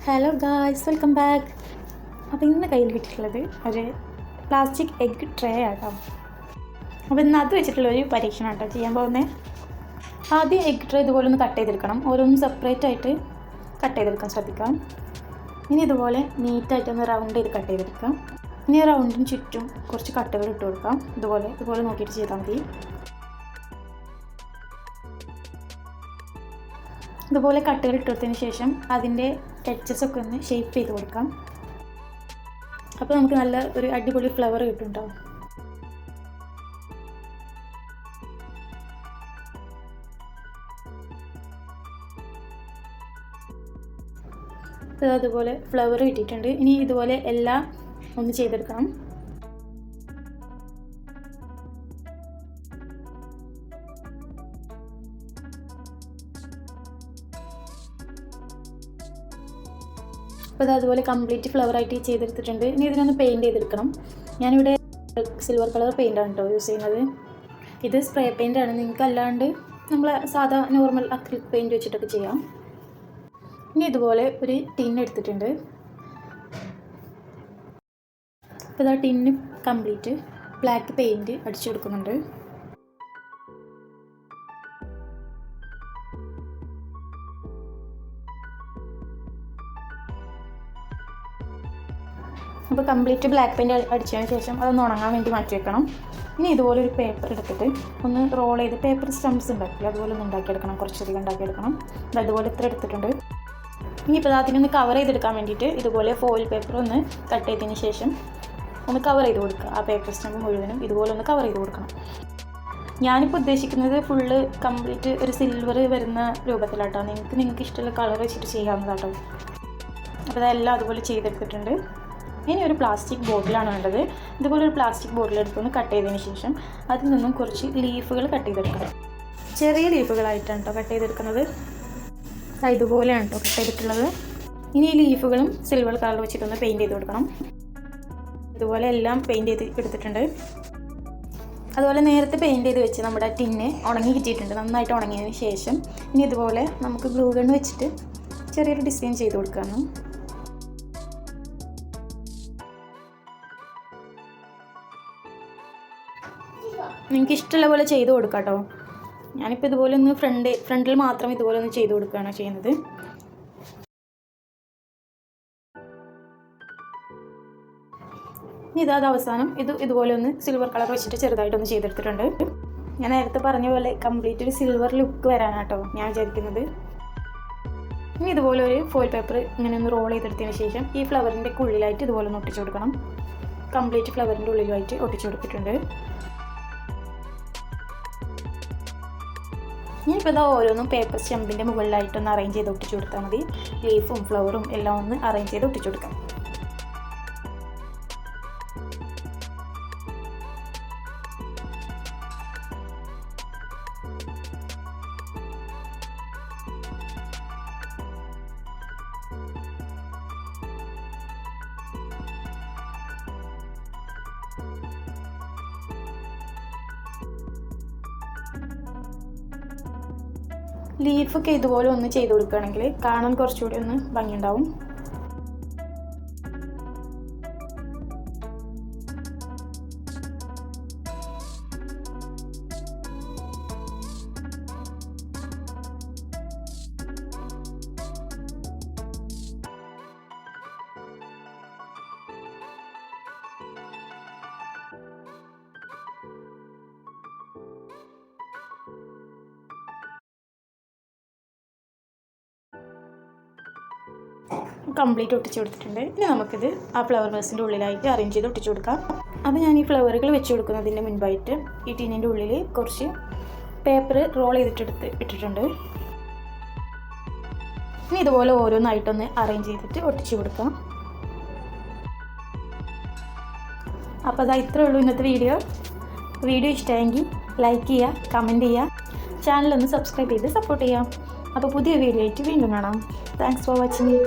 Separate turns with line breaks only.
Hello guys, welcome back. അപ്പോൾ ഇന്ന് കയ്യിൽ കിട്ടിയിട്ടുള്ളത് ഒരു പ്ലാസ്റ്റിക് എഗ് ട്രേ ആട്ടോ. അപ്പോൾ ഇന്ന് അത് വെച്ചിട്ടുള്ള ഒരു പരീക്ഷണം ആട്ടോ ചെയ്യാൻ പോകുന്നത്. ആദ്യം എഗ് ട്രേ ഇതുപോലെ ഒന്ന് കട്ട് ചെയ്തെടുക്കണം. ഓരോന്നും സെപ്പറേറ്റ് ആയിട്ട് കട്ട് ചെയ്തെടുക്കാൻ ശ്രദ്ധിക്കാം. ഇനി ഇതുപോലെ നീറ്റായിട്ടൊന്ന് റൗണ്ട് ചെയ്ത് കട്ട് ചെയ്തെടുക്കാം. ഇനി റൗണ്ടിന് ചുറ്റും കുറച്ച് കട്ടുകൾ ഇട്ട് കൊടുക്കാം. ഇതുപോലെ നോക്കിയിട്ട് ചെയ്താൽ മതി. ഇതുപോലെ കട്ടുകൾ ഇട്ടുകൊടുത്തതിന് ശേഷം അതിൻ്റെ എഡ്ജസ് ഒക്കെ ഒന്ന് ഷേപ്പ് ചെയ്ത് കൊടുക്കാം. അപ്പോൾ നമുക്ക് നല്ല ഒരു അടിപൊളി ഫ്ലവർ കിട്ടുന്നുണ്ടാവും. അതുപോലെ ഫ്ലവർ കിട്ടിയിട്ടുണ്ട്. ഇനി ഇതുപോലെ എല്ലാം ഒന്ന് ചെയ്തെടുക്കണം. അപ്പോൾ അതുപോലെ കംപ്ലീറ്റ് ഫ്ലവറായിട്ട് ചെയ്തെടുത്തിട്ടുണ്ട്. ഇനി ഇതിനൊന്ന് പെയിൻറ്റ് ചെയ്തെടുക്കണം. ഞാനിവിടെ സിൽവർ കളർ പെയിൻ്റാണ് കേട്ടോ യൂസ് ചെയ്യുന്നത്. ഇത് സ്പ്രേ പെയിൻ്റാണ്. നിങ്ങൾക്ക് അല്ലാണ്ട് നമ്മൾ സാധാ നോർമൽ അക്രിലിക് പെയിൻറ്റ് വെച്ചിട്ടൊക്കെ ചെയ്യാം. ഇനി ഇതുപോലെ ഒരു ടിൻ എടുത്തിട്ടുണ്ട്. അപ്പോൾ ഇതാ ടിന്ന് കംപ്ലീറ്റ് ബ്ലാക്ക് പെയിൻറ്റ് അടിച്ചു കൊടുക്കുന്നുണ്ട്. അപ്പോൾ കംപ്ലീറ്റ് ബ്ലാക്ക് പെയിൻറ്റ് അടിച്ചതിന് ശേഷം അതൊന്ന് ഉണങ്ങാൻ വേണ്ടി മാറ്റി വെക്കണം. ഇനി ഇതുപോലെ ഒരു പേപ്പർ എടുത്തിട്ട് ഒന്ന് റോൾ ചെയ്ത് പേപ്പർ സ്റ്റംപ്സ് ഉണ്ടാക്കില്ല അതുപോലെ ഒന്ന് ഉണ്ടാക്കിയെടുക്കണം. കുറച്ചധികം ഉണ്ടാക്കിയെടുക്കണം. അതുപോലെ ഇത്ര എടുത്തിട്ടുണ്ട്. ഇനിയിപ്പോൾ അതിനൊന്ന് കവർ ചെയ്തെടുക്കാൻ വേണ്ടിയിട്ട് ഇതുപോലെ ഫോയിൽ പേപ്പർ ഒന്ന് കട്ട് ചെയ്തതിന് ശേഷം ഒന്ന് കവർ ചെയ്ത് കൊടുക്കുക. ആ പേപ്പർ സ്റ്റംപ് മുഴുവനും ഇതുപോലെ ഒന്ന് കവർ ചെയ്ത് കൊടുക്കണം. ഞാനിപ്പോൾ ഉദ്ദേശിക്കുന്നത് ഫുള്ള് കംപ്ലീറ്റ് ഒരു സിൽവർ വരുന്ന രൂപത്തിലാട്ടോ. നിങ്ങൾക്ക് ഇഷ്ടമുള്ള കളർ വെച്ചിട്ട് ചെയ്യാവുന്നതാട്ടോ. അപ്പോൾ അതെല്ലാം അതുപോലെ ചെയ്തെടുത്തിട്ടുണ്ട്. ഇനി ഒരു പ്ലാസ്റ്റിക് ബോട്ടിലാണ് വേണ്ടത്. ഇതുപോലെ ഒരു പ്ലാസ്റ്റിക് ബോട്ടിലെടുത്തൊന്ന് കട്ട് ചെയ്തതിന് ശേഷം അതിൽ നിന്നും കുറച്ച് ലീഫുകൾ കട്ട് ചെയ്തെടുക്കണം. ചെറിയ ലീഫുകളായിട്ടാണ് കേട്ടോ കട്ട് ചെയ്തെടുക്കുന്നത്. ഇതുപോലെയാണ് കേട്ടോ കട്ട് ചെയ്തിട്ടുള്ളത്. ഇനി ഈ ലീഫുകളും സിൽവർ കളർ വെച്ചിട്ടൊന്ന് പെയിൻറ്റ് ചെയ്ത് കൊടുക്കണം. ഇതുപോലെ എല്ലാം പെയിൻറ്റ് ചെയ്ത് എടുത്തിട്ടുണ്ട്. അതുപോലെ നേരത്തെ പെയിൻറ്റ് ചെയ്ത് വെച്ച് നമ്മുടെ ടിന്ന് ഉണങ്ങി കിട്ടിയിട്ടുണ്ട്. നന്നായിട്ട് ഉണങ്ങിയതിന് ശേഷം ഇനി ഇതുപോലെ നമുക്ക് ഗ്ലൂ ഗൺ വെച്ചിട്ട് ചെറിയൊരു ഡിസൈൻ ചെയ്ത് കൊടുക്കണം. നിങ്ങൾക്ക് ഇഷ്ടമുള്ള പോലെ ചെയ്ത് കൊടുക്കാം കേട്ടോ. ഞാനിപ്പോൾ ഇതുപോലെ ഒന്ന് ഫ്രണ്ടിൽ മാത്രം ഇതുപോലെ ഒന്ന് ചെയ്ത് കൊടുക്കുകയാണ് ചെയ്യുന്നത്. ഇനി അത് അവസാനം ഇതുപോലെ ഒന്ന് സിൽവർ കളർ വെച്ചിട്ട് ചെറുതായിട്ടൊന്ന് ചെയ്തെടുത്തിട്ടുണ്ട്. ഞാൻ നേരത്തെ പറഞ്ഞ പോലെ കംപ്ലീറ്റ് ഒരു സിൽവർ ലുക്ക് വരാനാട്ടോ ഞാൻ വിചാരിക്കുന്നത്. ഇനി ഇതുപോലെ ഒരു ഫോയിൽ പേപ്പർ ഇങ്ങനെ ഒന്ന് റോൾ ചെയ്തെടുത്തതിന് ശേഷം ഈ ഫ്ലവറിൻ്റെ ഉള്ളിലായിട്ട് ഇതുപോലെ ഒന്ന് ഒട്ടിച്ചു കൊടുക്കണം. കംപ്ലീറ്റ് ഫ്ലവറിൻ്റെ ഉള്ളിലായിട്ട് ഒട്ടിച്ചു കൊടുത്തിട്ടുണ്ട്. ഇനിയിപ്പോൾ ഇതാ ഓരോന്നും പേപ്പർ സ്റ്റമ്പിൻ്റെ മുകളിലായിട്ടൊന്ന് അറേഞ്ച് ചെയ്ത് ഒട്ടിച്ചു കൊടുത്താൽ മതി. ലീഫും ഫ്ലവറും എല്ലാം ഒന്ന് അറേഞ്ച് ചെയ്ത് ഒട്ടിച്ചു കൊടുക്കാം. ലീഫൊക്കെ ഇതുപോലെ ഒന്ന് ചെയ്ത് കൊടുക്കുകയാണെങ്കിൽ കാണാൻ കുറച്ചുകൂടി ഒന്ന് ഭംഗിയുണ്ടാവും. കംപ്ലീറ്റ് ഒട്ടിച്ച് കൊടുത്തിട്ടുണ്ട്. ഇനി നമുക്കിത് ആ ഫ്ലവർ വേസിൻ്റെ ഉള്ളിലായിട്ട് അറേഞ്ച് ചെയ്ത് ഒട്ടിച്ചു കൊടുക്കാം. അപ്പോൾ ഞാൻ ഈ ഫ്ലവറുകൾ വെച്ച് കൊടുക്കുന്നതിൻ്റെ മുൻപായിട്ട് ഈ ടീനിൻ്റെ ഉള്ളിൽ കുറച്ച് പേപ്പർ റോൾ ചെയ്തിട്ടെടുത്ത് ഇട്ടിട്ടുണ്ട്. ഇനി ഇതുപോലെ ഓരോന്നായിട്ടൊന്ന് അറേഞ്ച് ചെയ്തിട്ട് ഒട്ടിച്ചു കൊടുക്കാം. അപ്പോൾ അതാ ഇത്രേ ഉള്ളൂ ഇന്നത്തെ വീഡിയോ ഇഷ്ടമായെങ്കിൽ ലൈക്ക് ചെയ്യുക, കമൻറ്റ് ചെയ്യുക, ചാനലൊന്ന് സബ്സ്ക്രൈബ് ചെയ്ത് സപ്പോർട്ട് ചെയ്യാം. അപ്പോൾ പുതിയ വീഡിയോ ആയിട്ട് വീണ്ടും കാണാം. Thanks for watching.